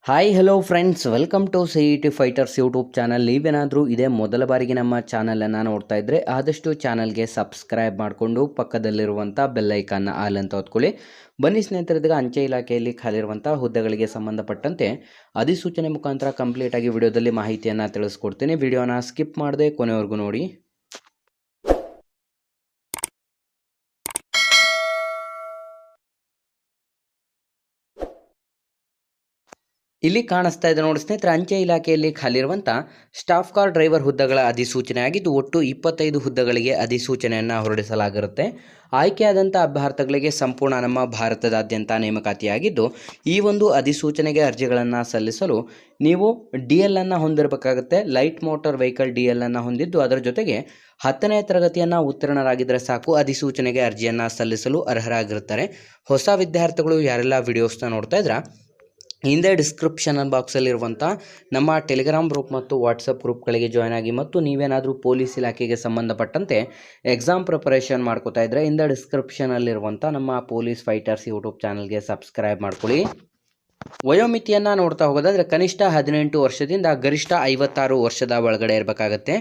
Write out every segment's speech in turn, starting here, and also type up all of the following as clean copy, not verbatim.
Hi hello friends, welcome to CET fighters YouTube channel. ನೀವೇನಾದರೂ ಇದೇ ಮೊದಲ ಬಾರಿಗೆ ನಮ್ಮ ಚಾನಲನ್ನು ನೋಡ್ತಾ ಇದ್ದರೆ ಆದಷ್ಟು ಚಾನಲ್ಗೆ ಸಬ್ಸ್ಕ್ರೈಬ್ ಮಾಡಿಕೊಂಡು ಪಕ್ಕದಲ್ಲಿರುವಂಥ ಬೆಲ್ಲೈಕನ್ನ ಆಲ್ ಅಂತ ಹೊತ್ಕೊಳ್ಳಿ. ಬನ್ನಿ ಸ್ನೇಹಿತರಿದಾಗ ಅಂಚೆ ಇಲಾಖೆಯಲ್ಲಿ ಖಾಲಿರುವಂಥ ಹುದ್ದೆಗಳಿಗೆ ಸಂಬಂಧಪಟ್ಟಂತೆ ಅಧಿಸೂಚನೆ ಮುಖಾಂತರ ಕಂಪ್ಲೀಟಾಗಿ ವಿಡಿಯೋದಲ್ಲಿ ಮಾಹಿತಿಯನ್ನು ತಿಳಿಸ್ಕೊಡ್ತೀನಿ. ವಿಡಿಯೋನ ಸ್ಕಿಪ್ ಮಾಡದೆ ಕೊನೆವರೆಗೂ ನೋಡಿ. ಇಲ್ಲಿ ಕಾಣಿಸ್ತಾ ಇದೆ ನೋಡಿ ಸ್ನೇಹಿತರೆ, ಅಂಚೆ ಇಲಾಖೆಯಲ್ಲಿ ಖಾಲಿರುವಂಥ ಸ್ಟಾಫ್ ಕಾರ್ ಡ್ರೈವರ್ ಹುದ್ದೆಗಳ ಅಧಿಸೂಚನೆ ಆಗಿದ್ದು ಒಟ್ಟು 25 ಹುದ್ದೆಗಳಿಗೆ ಅಧಿಸೂಚನೆಯನ್ನು ಹೊರಡಿಸಲಾಗಿರುತ್ತೆ. ಆಯ್ಕೆಯಾದಂಥ ಅಭ್ಯರ್ಥಿಗಳಿಗೆ ಸಂಪೂರ್ಣ ನಮ್ಮ ಭಾರತದಾದ್ಯಂತ ನೇಮಕಾತಿಯಾಗಿದ್ದು, ಈ ಒಂದು ಅಧಿಸೂಚನೆಗೆ ಅರ್ಜಿಗಳನ್ನು ಸಲ್ಲಿಸಲು ನೀವು DL ಅನ್ನು ಹೊಂದಿರಬೇಕಾಗುತ್ತೆ. ಲೈಟ್ ಮೋಟಾರ್ ವೆಹಿಕಲ್ DL ಅನ್ನು ಹೊಂದಿದ್ದು ಅದರ ಜೊತೆಗೆ 10ನೇ ತರಗತಿಯನ್ನು ಉತ್ತೀರ್ಣರಾಗಿದ್ದರೆ ಸಾಕು ಅಧಿಸೂಚನೆಗೆ ಅರ್ಜಿಯನ್ನು ಸಲ್ಲಿಸಲು ಅರ್ಹರಾಗಿರ್ತಾರೆ. ಹೊಸ ವಿದ್ಯಾರ್ಥಿಗಳು ಯಾರೆಲ್ಲ ವಿಡಿಯೋಸ್ನ ನೋಡ್ತಾ ಇದ್ರ ಹಿಂದೆ ಡಿಸ್ಕ್ರಿಪ್ಷನ್ ಬಾಕ್ಸಲ್ಲಿರುವಂಥ ನಮ್ಮ ಟೆಲಿಗ್ರಾಮ್ ಗ್ರೂಪ್ ಮತ್ತು ವಾಟ್ಸಪ್ ಗ್ರೂಪ್ಗಳಿಗೆ ಜಾಯ್ನ್ ಆಗಿ ಮತ್ತು ನೀವೇನಾದರೂ ಪೊಲೀಸ್ ಇಲಾಖೆಗೆ ಸಂಬಂಧಪಟ್ಟಂತೆ ಎಕ್ಸಾಮ್ ಪ್ರಿಪರೇಷನ್ ಮಾಡ್ಕೋತಾ ಇದ್ದರೆ ಹಿಂದೆ ಡಿಸ್ಕ್ರಿಪ್ಷನಲ್ಲಿರುವಂಥ ನಮ್ಮ ಪೊಲೀಸ್ ಫೈಟರ್ಸ್ ಯೂಟ್ಯೂಬ್ ಚಾನಲ್ಗೆ ಸಬ್ಸ್ಕ್ರೈಬ್ ಮಾಡ್ಕೊಳ್ಳಿ. ವಯೋಮಿತಿಯನ್ನು ನೋಡ್ತಾ ಹೋಗೋದಾದರೆ ಕನಿಷ್ಠ 18 ವರ್ಷದಿಂದ ಗರಿಷ್ಠ 56 ವರ್ಷದ ಒಳಗಡೆ ಇರಬೇಕಾಗತ್ತೆ.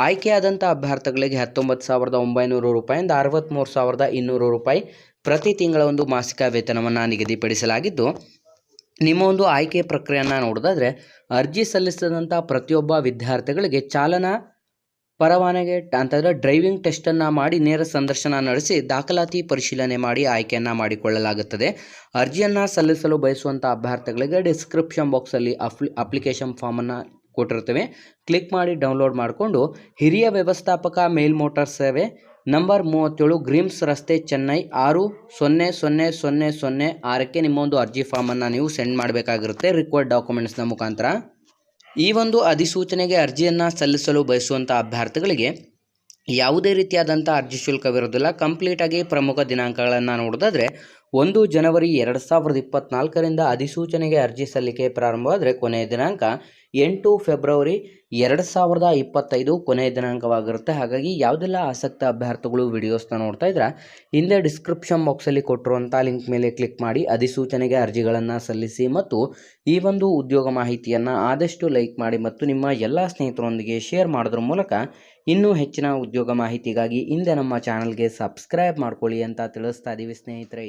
ಆಯ್ಕೆಯಾದಂಥ ಅಭ್ಯರ್ಥಿಗಳಿಗೆ 19,900 ರೂಪಾಯಿಂದ 63,200 ರೂಪಾಯಿ ಪ್ರತಿ ತಿಂಗಳ ಒಂದು ಮಾಸಿಕ ವೇತನವನ್ನು ನಿಗದಿಪಡಿಸಲಾಗಿದ್ದು, ನಿಮ್ಮ ಒಂದು ಆಯ್ಕೆ ಪ್ರಕ್ರಿಯೆಯನ್ನು ನೋಡೋದಾದರೆ ಅರ್ಜಿ ಸಲ್ಲಿಸಿದಂಥ ಪ್ರತಿಯೊಬ್ಬ ವಿದ್ಯಾರ್ಥಿಗಳಿಗೆ ಚಾಲನಾ ಪರವಾನಗಿ ಅಂತಂದರೆ ಡ್ರೈವಿಂಗ್ ಟೆಸ್ಟನ್ನು ಮಾಡಿ ನೇರ ಸಂದರ್ಶನ ನಡೆಸಿ ದಾಖಲಾತಿ ಪರಿಶೀಲನೆ ಮಾಡಿ ಆಯ್ಕೆಯನ್ನು ಮಾಡಿಕೊಳ್ಳಲಾಗುತ್ತದೆ. ಅರ್ಜಿಯನ್ನು ಸಲ್ಲಿಸಲು ಬಯಸುವಂಥ ಅಭ್ಯರ್ಥಿಗಳಿಗೆ ಡಿಸ್ಕ್ರಿಪ್ಷನ್ ಬಾಕ್ಸಲ್ಲಿ ಅಪ್ಲಿಕೇಶನ್ ಫಾರ್ಮನ್ನು ಕೊಟ್ಟಿರ್ತೇವೆ. ಕ್ಲಿಕ್ ಮಾಡಿ ಡೌನ್ಲೋಡ್ ಮಾಡಿಕೊಂಡು ಹಿರಿಯ ವ್ಯವಸ್ಥಾಪಕ ಮೇಲ್ ಮೋಟಾರ್ ಸೇವೆ ನಂಬರ್ 37 ಗ್ರೀಮ್ಸ್ ರಸ್ತೆ ಚೆನ್ನೈ 600006ಕ್ಕೆ ನಿಮ್ಮ ಒಂದು ಅರ್ಜಿ ಫಾರ್ಮನ್ನು ನೀವು ಸೆಂಡ್ ಮಾಡಬೇಕಾಗಿರುತ್ತೆ ರಿಕ್ವೈರ್ಡ್ ಡಾಕ್ಯುಮೆಂಟ್ಸ್ನ ಮುಖಾಂತರ. ಈ ಒಂದು ಅಧಿಸೂಚನೆಗೆ ಅರ್ಜಿಯನ್ನು ಸಲ್ಲಿಸಲು ಬಯಸುವಂಥ ಅಭ್ಯರ್ಥಿಗಳಿಗೆ ಯಾವುದೇ ರೀತಿಯಾದಂಥ ಅರ್ಜಿ ಶುಲ್ಕವಿರೋದಿಲ್ಲ. ಕಂಪ್ಲೀಟಾಗಿ ಪ್ರಮುಖ ದಿನಾಂಕಗಳನ್ನು ನೋಡೋದಾದರೆ 1 ಜನವರಿ 2024ರಿಂದ ಅಧಿಸೂಚನೆಗೆ ಅರ್ಜಿ ಸಲ್ಲಿಕೆ ಪ್ರಾರಂಭವಾದರೆ ಕೊನೆಯ ದಿನಾಂಕ 8 ಫೆಬ್ರವರಿ 2025 ಕೊನೆಯ ದಿನಾಂಕವಾಗಿರುತ್ತೆ. ಹಾಗಾಗಿ ಯಾವುದೆಲ್ಲ ಆಸಕ್ತ ಅಭ್ಯರ್ಥಿಗಳು ವಿಡಿಯೋಸ್ನ ನೋಡ್ತಾ ಇದ್ರೆ ಹಿಂದೆ ಡಿಸ್ಕ್ರಿಪ್ಷನ್ ಬಾಕ್ಸಲ್ಲಿ ಕೊಟ್ಟಿರುವಂಥ ಲಿಂಕ್ ಮೇಲೆ ಕ್ಲಿಕ್ ಮಾಡಿ ಅಧಿಸೂಚನೆಗೆ ಅರ್ಜಿಗಳನ್ನು ಸಲ್ಲಿಸಿ ಮತ್ತು ಈ ಒಂದು ಉದ್ಯೋಗ ಮಾಹಿತಿಯನ್ನು ಆದಷ್ಟು ಲೈಕ್ ಮಾಡಿ ಮತ್ತು ನಿಮ್ಮ ಎಲ್ಲ ಸ್ನೇಹಿತರೊಂದಿಗೆ ಶೇರ್ ಮಾಡೋದ್ರ ಮೂಲಕ ಇನ್ನೂ ಹೆಚ್ಚಿನ ಉದ್ಯೋಗ ಮಾಹಿತಿಗಾಗಿ ಹಿಂದೆ ನಮ್ಮ ಚಾನಲ್ಗೆ ಸಬ್ಸ್ಕ್ರೈಬ್ ಮಾಡ್ಕೊಳ್ಳಿ ಅಂತ ತಿಳಿಸ್ತಾ ಇದ್ದೀವಿ ಸ್ನೇಹಿತರೆ.